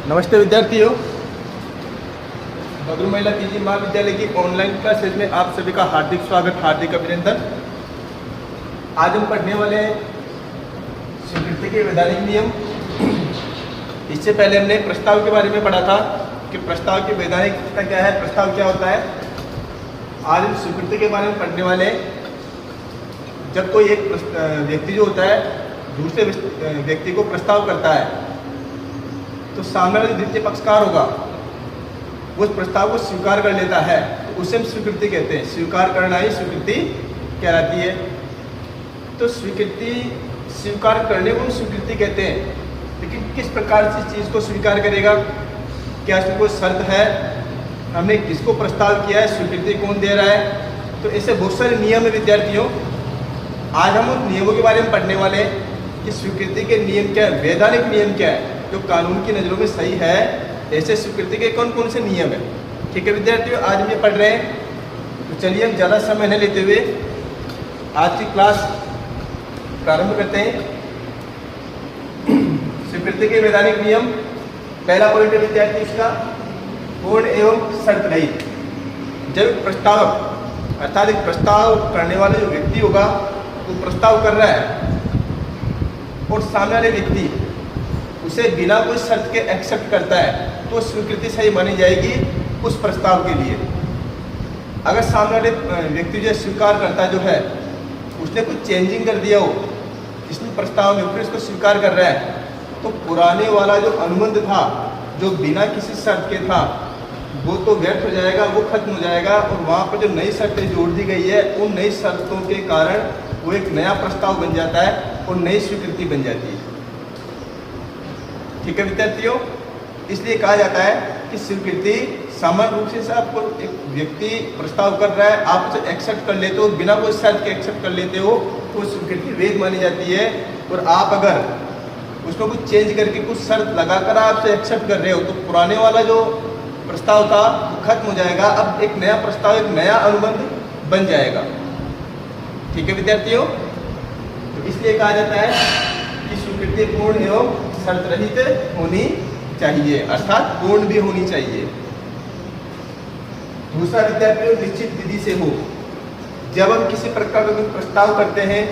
नमस्ते विद्यार्थियों, बगरू महिला पीजी महाविद्यालय की ऑनलाइन क्लासेज में आप सभी का हार्दिक स्वागत, हार्दिक अभिनंदन। आज हम पढ़ने वाले हैं स्वीकृति के वैधानिक नियम। इससे पहले हमने प्रस्ताव के बारे में पढ़ा था कि प्रस्ताव की वैधानिकता क्या है, प्रस्ताव क्या होता है। आज हम स्वीकृति के बारे में पढ़ने वाले हैं। जब कोई एक व्यक्ति जो होता है दूसरे व्यक्ति को प्रस्ताव करता है तो सामने वाला द्वितीय पक्षकार होगा, वो उस प्रस्ताव को स्वीकार कर लेता है तो उसे हम स्वीकृति कहते हैं। स्वीकार करना ही स्वीकृति कहलाती है। तो स्वीकृति स्वीकार करने को हम स्वीकृति कहते हैं। लेकिन किस प्रकार से चीज़ को स्वीकार करेगा, क्या इसमें कोई शर्त है, हमने किसको प्रस्ताव किया है, स्वीकृति कौन दे रहा है। तो ऐसे बहुत सारे नियम है विद्यार्थियों। आज हम उन नियमों के बारे में पढ़ने वाले हैं कि स्वीकृति के नियम क्या है, वैधानिक नियम क्या है, जो कानून की नज़रों में सही है। ऐसे स्वीकृति के कौन कौन से नियम है। ठीक है विद्यार्थियों, आज हम ये पढ़ रहे हैं। तो चलिए हम ज़्यादा समय न लेते हुए आज की क्लास प्रारंभ करते हैं। स्वीकृति के वैधानिक नियम, पहला पॉइंट है विद्यार्थी इसका, पूर्ण एवं शर्त रहित। जब प्रस्तावक अर्थात एक प्रस्ताव करने वाला जो व्यक्ति होगा वो प्रस्ताव कर रहा है और सामने वाले व्यक्ति उसे बिना कोई शर्त के एक्सेप्ट करता है तो स्वीकृति सही मानी जाएगी उस प्रस्ताव के लिए। अगर सामने वाले व्यक्ति जो स्वीकार करता जो है उसने कुछ चेंजिंग कर दिया हो जिसमें प्रस्ताव में फिर उसको स्वीकार कर रहा है तो पुराने वाला जो अनुबंध था जो बिना किसी शर्त के था वो तो व्यर्थ हो जाएगा, वो खत्म हो जाएगा और वहाँ पर जो नई शर्तें जोड़ दी गई है उन नई शर्तों के कारण वो एक नया प्रस्ताव बन जाता है और नई स्वीकृति बन जाती है। ठीक है विद्यार्थियों, इसलिए कहा जाता है कि स्वीकृति सामान्य रूप से आपको एक व्यक्ति प्रस्ताव कर रहा है, आप उसे एक्सेप्ट कर लेते हो, बिना कोई शर्त के एक्सेप्ट कर लेते हो तो स्वीकृति वैध मानी जाती है। और आप अगर उसमें कुछ चेंज करके कुछ शर्त लगाकर आप उसे एक्सेप्ट कर रहे हो तो पुराने वाला जो प्रस्ताव था वो खत्म हो जाएगा, अब एक नया प्रस्ताव, एक नया अनुबंध बन जाएगा। ठीक है विद्यार्थियों, तो इसलिए कहा जाता है कि स्वीकृति पूर्ण एवं शर्त रहित होनी चाहिए, अर्थात पूर्ण भी होनी चाहिए। दूसरा विद्यार्थियों, निश्चित विधि से हो। जब हम किसी प्रकार का प्रस्ताव करते हैं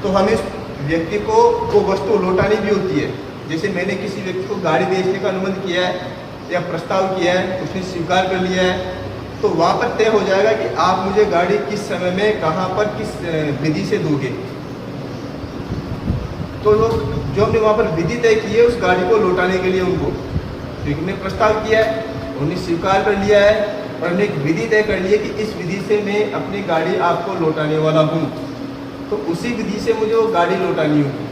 तो हमें उस व्यक्ति को वो वस्तु लौटानी भी होती है। जैसे मैंने किसी व्यक्ति को गाड़ी बेचने का अनुबंध किया है या प्रस्ताव किया है, उसने स्वीकार कर लिया है, तो वहाँ पर तय हो जाएगा कि आप मुझे गाड़ी किस समय में, कहाँ पर, किस विधि से दोगे। तो जो हमने वहाँ पर विधि तय की है उस गाड़ी को लौटाने के लिए उनको, तो हमने प्रस्ताव किया है, उन्हें स्वीकार कर लिया है और हमने एक विधि तय कर ली है कि इस विधि से मैं अपनी गाड़ी आपको लौटाने वाला हूँ, तो उसी विधि से मुझे वो गाड़ी लौटानी होगी।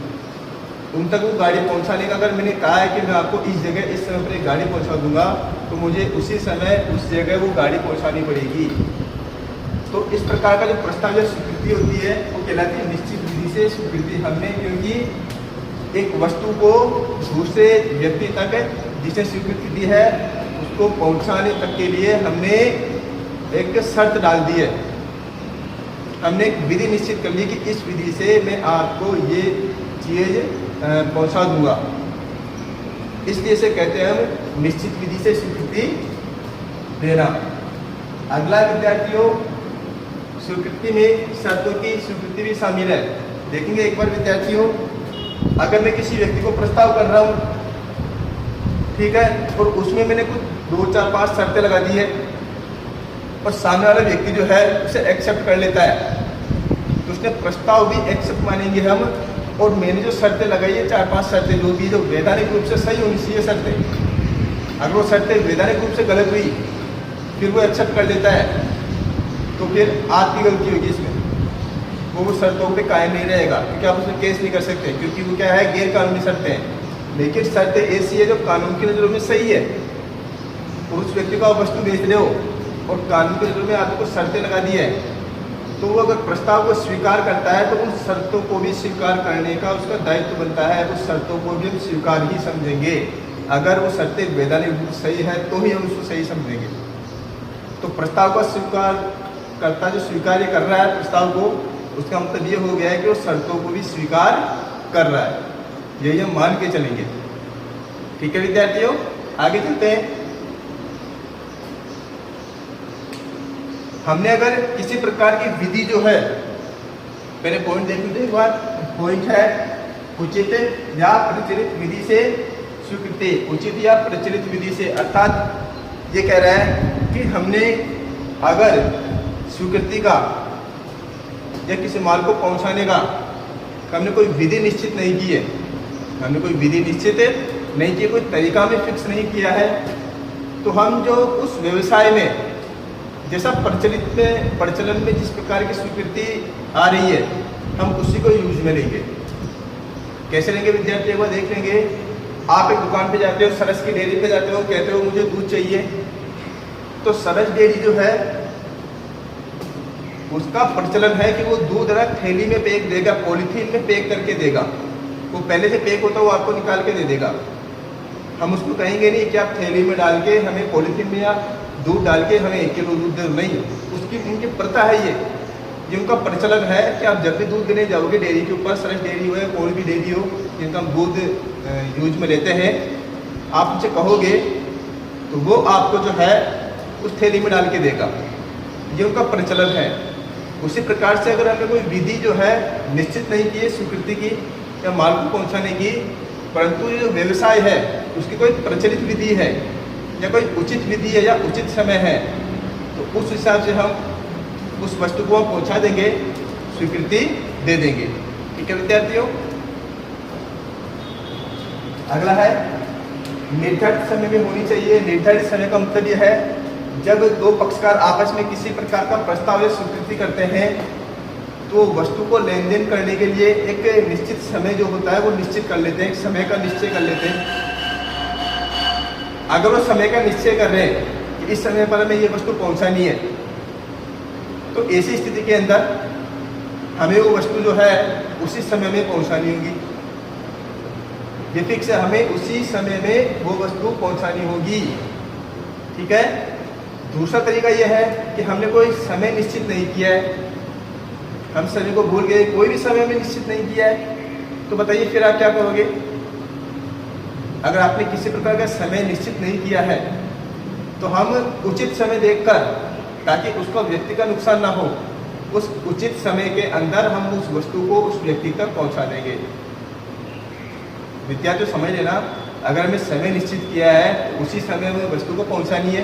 उन तक वो गाड़ी पहुंचाने का अगर मैंने कहा है कि मैं आपको इस जगह इस समय पर एक गाड़ी पहुंचा दूंगा तो मुझे उसी समय उस जगह वो गाड़ी पहुंचानी पड़ेगी। तो इस प्रकार का जो प्रस्ताव जो स्वीकृति होती है वो कहलाती है निश्चित विधि से स्वीकृति। हमने क्योंकि एक वस्तु को दूसरे व्यक्ति तक जिसे स्वीकृति दी है उसको पहुँचाने तक के लिए हमने एक शर्त डाल दी है, हमने एक विधि निश्चित कर ली कि इस विधि से मैं आपको ये चीज़ पहुंचा दूंगा। इसलिए इसे कहते हैं हम निश्चित विधि से स्वीकृति देना। अगला विद्यार्थियों, स्वीकृति में शर्तों की स्वीकृति भी शामिल है। देखेंगे एक बार विद्यार्थियों, अगर मैं किसी व्यक्ति को प्रस्ताव कर रहा हूँ, ठीक है, और उसमें मैंने कुछ 2, 4, 5 शर्तें लगा दी है और सामने वाला व्यक्ति जो है उसे एक्सेप्ट कर लेता है तो उसने प्रस्ताव भी एक्सेप्ट मानेंगे हम। और मैंने जो शर्तें लगाई है 4, 5 शर्तें जो भी, जो वैधानिक रूप से सही होनी चाहिए शर्तें, अगर वो शर्तें वैधानिक रूप से गलत हुई फिर वो एक्सेप्ट कर लेता है तो फिर आपकी गलती होगी इसमें, वो शर्तों पे कायम नहीं रहेगा क्योंकि आप उसमें केस नहीं कर सकते क्योंकि वो क्या है, गैर कानूनी शर्तें हैं। लेकिन शर्तें ऐसी है जो कानून की नज़रों में सही है। तो उस व्यक्ति को आप वस्तु बेच रहे हो और कानून की नज़रों में आपको शर्तें लगा दी है तो वो अगर प्रस्ताव को स्वीकार करता है तो उन शर्तों को भी स्वीकार करने का उसका दायित्व बनता है। उस शर्तों को भी हम स्वीकार ही समझेंगे। अगर वो शर्तें वैधानिक रूप से सही है तो ही हम उसको सही समझेंगे। तो प्रस्ताव का स्वीकार करता जो स्वीकार कर रहा है प्रस्ताव को, उसका मतलब ये हो गया है कि वो शर्तों को भी स्वीकार कर रहा है, यही हम मान के चलेंगे। ठीक है विद्यार्थियों, आगे चलते हैं। हमने अगर किसी प्रकार की विधि जो है, पहले पॉइंट देख लीजिए एक बार। पॉइंट है उचित या प्रचलित विधि से स्वीकृति। उचित या प्रचलित विधि से, अर्थात ये कह रहा है कि हमने अगर स्वीकृति का या किसी माल को पहुंचाने का हमने कोई विधि निश्चित नहीं की है, हमने कोई विधि निश्चित नहीं की, कोई तरीका में फिक्स नहीं किया है, तो हम जो उस व्यवसाय में जैसा प्रचलन में जिस प्रकार की स्वीकृति आ रही है, हम उसी को यूज में लेंगे। कैसे लेंगे विद्यार्थी, एक बार देख लेंगे। आप एक दुकान पे जाते हो, सरस की डेयरी पे जाते हो, कहते हो मुझे दूध चाहिए, तो सरस डेयरी जो है उसका प्रचलन है कि वो दूध रख थैली में पैक देगा, पॉलीथीन में पैक करके देगा। वो पहले से पैक होता है, वो आपको निकाल के दे देगा। हम उसको कहेंगे नहीं कि आप थैली में डाल के हमें पॉलीथीन में या दूध डाल के हमें 1 किलो दूध दे, नहीं। उसकी उनकी प्रथा है ये उनका प्रचलन है कि आप जब भी दूध देने जाओगे डेयरी के ऊपर, सरस डेयरी हो या कोई भी डेयरी हो जिनका हम दूध यूज में लेते हैं, आप उनसे कहोगे तो वो आपको जो है उस थैली में डाल के देगा। ये उनका प्रचलन है। उसी प्रकार से अगर हमें कोई विधि जो है निश्चित नहीं की है स्वीकृति की या माल को पहुंचाने की, परंतु ये जो व्यवसाय है उसकी कोई प्रचलित विधि है या कोई उचित विधि है या उचित समय है, तो उस हिसाब से हम उस वस्तु को हम पहुंचा देंगे, स्वीकृति दे देंगे। ठीक है विद्यार्थियों, अगला है निर्धारित समय में होनी चाहिए। निर्धारित समय का मतलब यह है जब दो पक्षकार आपस में किसी प्रकार का प्रस्ताव या स्वीकृति करते हैं, तो वस्तु को लेन देन करने के लिए एक निश्चित समय जो होता है वो निश्चित कर लेते हैं, एक समय का निश्चय कर लेते हैं। अगर वो समय का निश्चय कर रहे हैं कि इस समय पर हमें ये वस्तु पहुंचानी है, तो ऐसी स्थिति के अंदर हमें वो वस्तु जो है उसी समय में पहुंचानी होगी। ये फिक्स है, हमें उसी समय में वो वस्तु पहुंचानी होगी। ठीक है। दूसरा तरीका यह है कि हमने कोई समय निश्चित नहीं किया है, हम समय को भूल गए, कोई भी समय में निश्चित नहीं किया है, तो बताइए फिर आप क्या करोगे। अगर आपने किसी प्रकार का समय निश्चित नहीं किया है, तो हम उचित समय देखकर, ताकि उसको व्यक्ति का नुकसान ना हो, उस उचित समय के अंदर हम उस वस्तु को उस व्यक्ति तक पहुंचा देंगे। विद्यार्थियों समझ लेना, अगर हमें समय निश्चित किया है तो उसी समय में वस्तु को पहुंचानी है।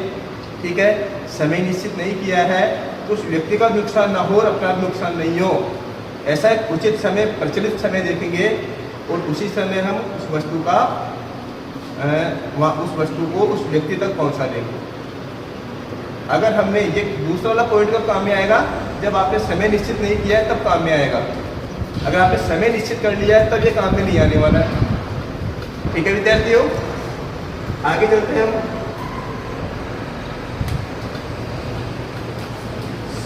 ठीक है। समय निश्चित नहीं किया है तो उस व्यक्ति का नुकसान ना हो और अपना नुकसान नहीं हो, ऐसा एक उचित समय, प्रचलित समय देखेंगे और उसी समय हम उस वस्तु को उस व्यक्ति तक पहुंचा देंगे। अगर हमने ये दूसरा वाला पॉइंट कब काम में आएगा, जब आपने समय निश्चित नहीं किया है तब काम में आएगा। अगर आपने समय निश्चित कर लिया है तब ये काम में नहीं आने वाला है। ठीक है विद्यार्थियों, आगे चलते हैं हम।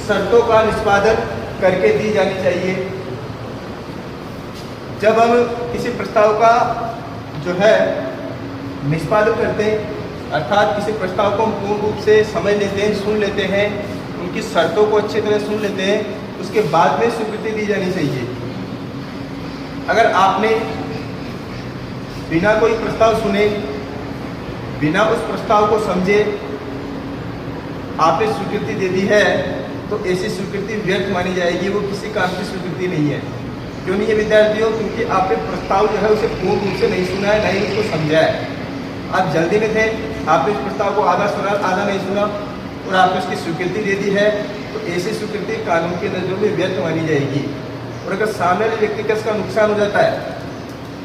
शर्तों का निष्पादन करके दी जानी चाहिए। जब हम किसी प्रस्ताव का जो है निष्पादन करते हैं, अर्थात किसी प्रस्ताव को हम पूर्ण रूप से समझ लेते हैं, सुन लेते हैं, उनकी शर्तों को अच्छी तरह सुन लेते हैं, उसके बाद में स्वीकृति दी जानी चाहिए। अगर आपने बिना कोई प्रस्ताव सुने, बिना उस प्रस्ताव को समझे आपने स्वीकृति दे दी है, तो ऐसी स्वीकृति व्यर्थ मानी जाएगी, वो किसी काम की स्वीकृति नहीं है। क्यों नहीं है विद्यार्थियों? क्योंकि आपने प्रस्ताव जो है उसे पूर्ण रूप से नहीं सुना है, नहीं उसको समझा है। आप जल्दी में थे, आपने इस प्रस्ताव को आधा सुना, आधा नहीं सुना और आपने उसकी स्वीकृति दे दी है, तो ऐसी स्वीकृति कानून की नज़रों में व्यर्थ मानी जाएगी। और अगर सामने वाले व्यक्ति का इसका नुकसान हो जाता है,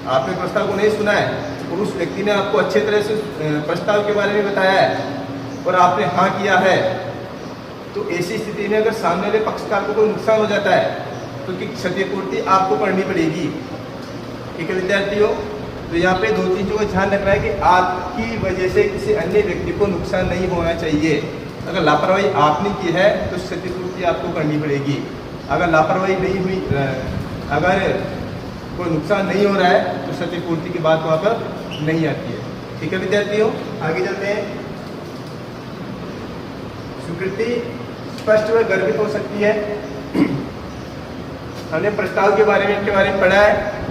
आपने प्रस्ताव को नहीं सुना है और उस व्यक्ति ने आपको अच्छे तरह से प्रस्ताव के बारे में बताया है और आपने हाँ किया है, तो ऐसी स्थिति में अगर सामने वाले पक्षकार को कोई नुकसान हो जाता है तो की क्षतिपूर्ति आपको करनी पड़ेगी। ठीक है विद्यार्थियों, तो यहाँ पे 2 चीज़ों का ध्यान रखना है कि आपकी वजह से किसी अन्य व्यक्ति को नुकसान नहीं होना चाहिए। अगर लापरवाही आपने की है तो क्षतिपूर्ति आपको करनी पड़ेगी। अगर लापरवाही नहीं हुई, अगर कोई नुकसान नहीं हो रहा है तो क्षतिपूर्ति की बात वहाँ पर नहीं आती है। ठीक है विद्यार्थियों, आगे चलते हैं। स्वीकृति स्पष्ट व गर्भित हो सकती है। हमने प्रस्ताव के बारे में, इनके बारे में पढ़ा है।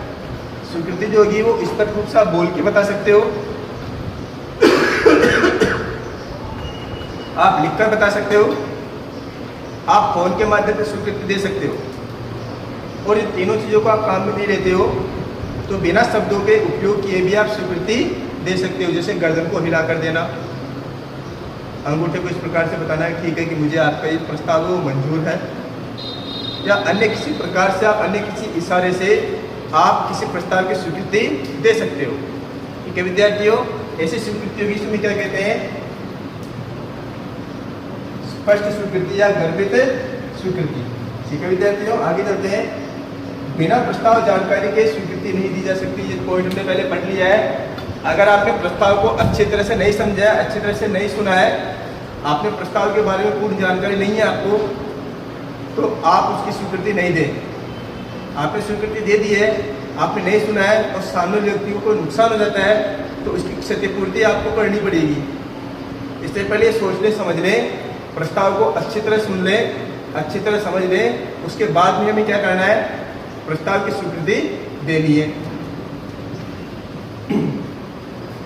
स्वीकृति जो होगी वो स्पष्ट रूप से आप बोल के बता सकते हो, आप लिखकर बता सकते हो, आप फोन के माध्यम से स्वीकृति दे सकते हो, और इन तीनों चीज़ों को आप काम में नहीं लेते हो तो बिना शब्दों के उपयोग किए भी आप स्वीकृति दे सकते हो। जैसे गर्दन को हिलाकर देना, अंगूठे को इस प्रकार से बताना है ठीक है कि मुझे आपका ये प्रस्ताव वो मंजूर है, या अन्य किसी प्रकार से आप अन्य किसी इशारे से आप किसी प्रस्ताव की स्वीकृति दे सकते हो। ठीक है विद्यार्थियों, ऐसी स्वीकृतियों की इसमें क्या कहते हैं, स्पष्ट स्वीकृति या गर्भित स्वीकृति। ठीक है विद्यार्थियों, आगे चलते हैं। बिना प्रस्ताव जानकारी के स्वीकृति नहीं दी जा सकती, ये पॉइंट हमने पहले पढ़ लिया है। अगर आपने प्रस्ताव को अच्छी तरह से नहीं समझा है, अच्छी तरह से नहीं सुना है, आपने प्रस्ताव के बारे में पूर्ण जानकारी नहीं है आपको, तो आप उसकी स्वीकृति नहीं दें। आपने स्वीकृति दे दी है, आपने नहीं सुना है और सामने व्यक्ति को नुकसान हो जाता है तो उसकी क्षतिपूर्ति आपको करनी पड़ेगी। इससे पहले सोच लें, समझ लें, प्रस्ताव को अच्छी तरह सुन लें, अच्छी तरह समझ लें, उसके बाद में हमें क्या करना है, प्रस्ताव की स्वीकृति देनी है।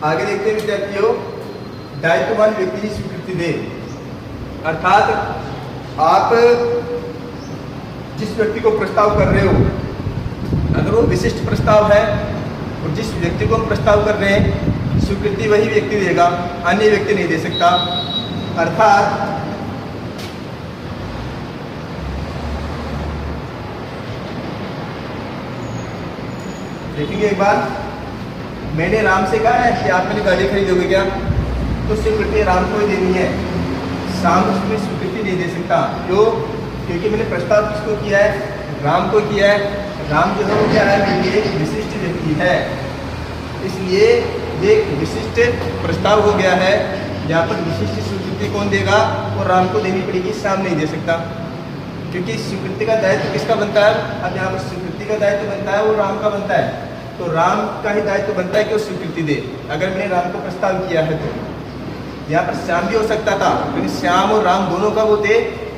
आगे देखते हैं विद्यार्थियों, दायित्ववान व्यक्ति की स्वीकृति दे, अर्थात आप जिस व्यक्ति को प्रस्ताव कर रहे हो, अगर वो विशिष्ट प्रस्ताव है और जिस व्यक्ति को हम प्रस्ताव कर रहे हैं, स्वीकृति वही व्यक्ति देगा, अन्य व्यक्ति नहीं दे सकता। अर्थात देखेंगे एक बार, मैंने राम से कहा है कि आप मेरी गाड़ी खरीदोगे क्या, तो स्वीकृति राम को ही देनी है, शाम उसमें स्वीकृति नहीं दे सकता। क्यों? क्योंकि मैंने प्रस्ताव किसको किया है, राम को किया है। राम जो है वो क्या है, मेरे लिए एक विशिष्ट व्यक्ति है, इसलिए ये एक विशिष्ट प्रस्ताव हो गया है। यहाँ पर विशिष्ट स्वीकृति कौन देगा, वो राम को देनी पड़ेगी, श्याम नहीं दे सकता, क्योंकि स्वीकृति का दायित्व किसका बनता है। अब यहाँ पर स्वीकृति का दायित्व बनता है वो राम का बनता है, तो राम का ही दायित्व बनता है कि वो स्वीकृति दे। अगर मैंने राम को प्रस्ताव किया है तो यहाँ पर श्याम भी हो सकता था, लेकिन श्याम और राम दोनों कब होते,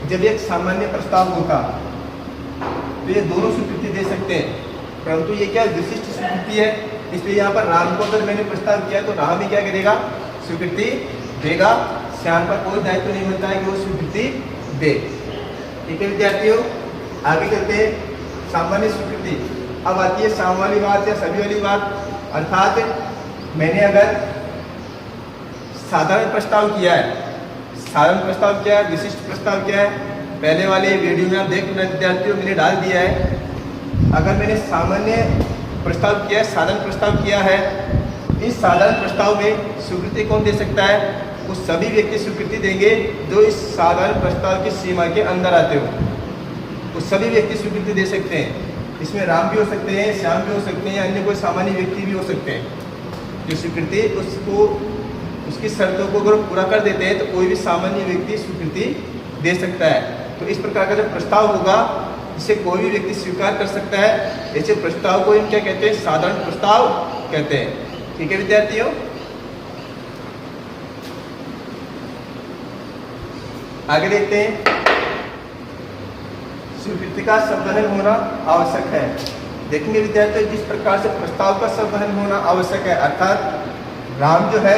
जब एक सामान्य प्रस्ताव होता, तो ये दोनों स्वीकृति दे सकते हैं, परंतु ये क्या विशिष्ट स्वीकृति है, इसलिए यहाँ पर राम को अगर मैंने प्रस्ताव किया तो राम ही क्या करेगा, स्वीकृति देगा। श्याम पर कोई दायित्व नहीं बनता है कि वो स्वीकृति दे। ठीक है विद्यार्थियों, आगे चलते हैं। सामान्य स्वीकृति, अब आती है शाम वाली बात या सभी वाली बात, अर्थात मैंने अगर साधारण प्रस्ताव किया है, साधारण प्रस्ताव क्या है, विशिष्ट प्रस्ताव क्या है, पहले वाले वीडियो में आप देख रहे विद्यार्थियों, मैंने डाल दिया है। अगर मैंने सामान्य प्रस्ताव किया है, साधारण प्रस्ताव किया है, इस साधारण प्रस्ताव में स्वीकृति कौन दे सकता है, वो सभी व्यक्ति स्वीकृति देंगे जो इस साधारण प्रस्ताव की सीमा के अंदर आते हो, वो सभी व्यक्ति स्वीकृति दे सकते हैं। इसमें राम भी हो सकते हैं, श्याम भी हो सकते हैं, अन्य कोई सामान्य व्यक्ति भी हो सकते हैं। जो स्वीकृति उसको उसकी शर्तों को अगर पूरा कर देते हैं तो कोई भी सामान्य व्यक्ति स्वीकृति दे सकता है। तो इस प्रकार का जब प्रस्ताव होगा इसे कोई भी व्यक्ति स्वीकार कर सकता है, ऐसे प्रस्ताव को हम क्या कहते हैं, साधारण प्रस्ताव कहते हैं। ठीक है विद्यार्थियों, आगे देखते हैं। स्वीकृति का संवहन होना आवश्यक है। देखेंगे विद्यार्थियों, जिस प्रकार से प्रस्ताव का संवहन होना आवश्यक है, अर्थात राम जो है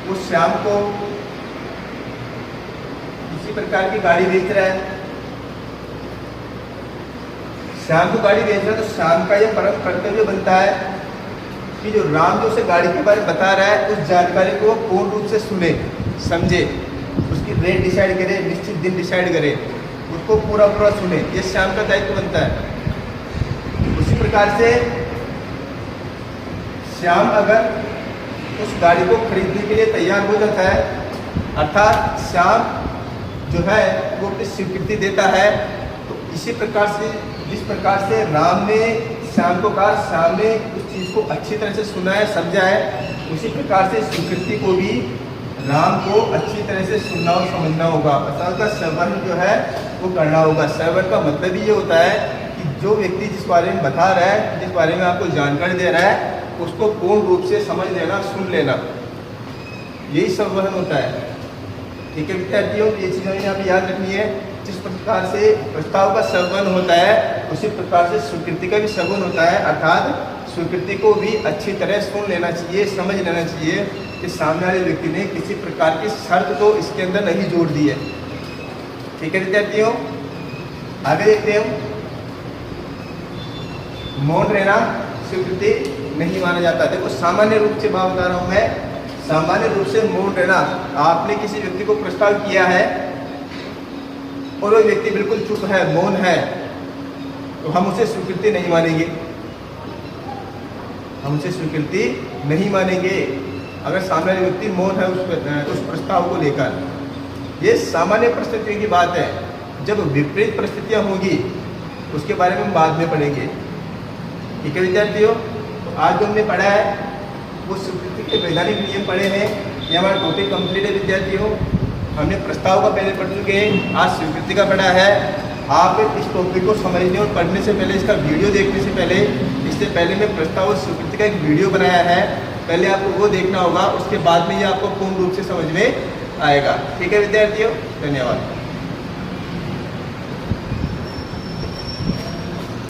वो श्याम को किसी प्रकार की गाड़ी बेच रहा है, श्याम को गाड़ी बेच रहा है, तो श्याम का यह परम कर्तव्य बनता है कि जो राम जो उसे गाड़ी के बारे में बता रहा है उस जानकारी को पूर्ण रूप से सुने, समझे, उसकी रेट डिसाइड करे, निश्चित दिन डिसाइड करे, उसको पूरा पूरा सुने, ये श्याम का दायित्व बनता है। उसी प्रकार से श्याम अगर उस गाड़ी को खरीदने के लिए तैयार हो जाता है, अर्थात श्याम जो है वो अपनी स्वीकृति देता है, तो इसी प्रकार से जिस प्रकार से राम ने श्याम को कहा, श्याम ने उस चीज़ को अच्छी तरह से सुना है, समझा है, उसी प्रकार से स्वीकृति को भी राम को अच्छी तरह से सुनना और समझना होगा। प्रस्ताव का श्रवण जो है वो करना होगा। श्रवण का मतलब ये होता है कि जो व्यक्ति जिस बारे में बता रहा है, जिस बारे में आपको जानकारी दे रहा है, उसको पूर्ण रूप से समझ लेना, सुन लेना, यही संवहन होता है। ठीक है विद्यार्थियों, ये चीज़ हमें यहाँ पे याद रखनी है। जिस प्रकार से प्रस्ताव का संवहन होता है उसी प्रकार से स्वीकृति का भी संवहन होता है, अर्थात स्वीकृति को भी अच्छी तरह सुन लेना चाहिए, समझ लेना चाहिए कि सामने वाले व्यक्ति ने किसी प्रकार की शर्त तो इसके अंदर नहीं जोड़ दी है। ठीक है विद्यार्थियों, आगे देखते हैं। मौन रहना स्वीकृति नहीं माना जाता। देखो सामान्य रूप से बात बता रहा हूं मैं, सामान्य रूप से मौन रहना, आपने किसी व्यक्ति को प्रस्ताव किया है और वो व्यक्ति बिल्कुल चुप है, मौन है, तो हम उसे स्वीकृति नहीं मानेंगे, हम उसे स्वीकृति नहीं मानेंगे अगर सामने वाले व्यक्ति मौन है उस प्रस्ताव को लेकर। ये सामान्य परिस्थितियों की बात है। जब विपरीत परिस्थितियां होंगी उसके बारे में हम बाद में पढ़ेंगे। ठीक है विद्यार्थियों, तो आज जो हमने पढ़ा है वो स्वीकृति के वैधानिक नियम पढ़े हैं। ये हमारा टॉपिक कंप्लीट है विद्यार्थियों। हमने प्रस्ताव का पहले पढ़ चुके हैं, आज स्वीकृति का पढ़ा है। आप इस टॉपिक को समझने और पढ़ने से पहले, इसका वीडियो देखने से पहले, इससे पहले मैं प्रस्ताव और स्वीकृति का एक वीडियो बनाया है, पहले आपको वो देखना होगा, उसके बाद में ये आपको पूर्ण रूप से समझ में आएगा। ठीक है विद्यार्थियों, धन्यवाद।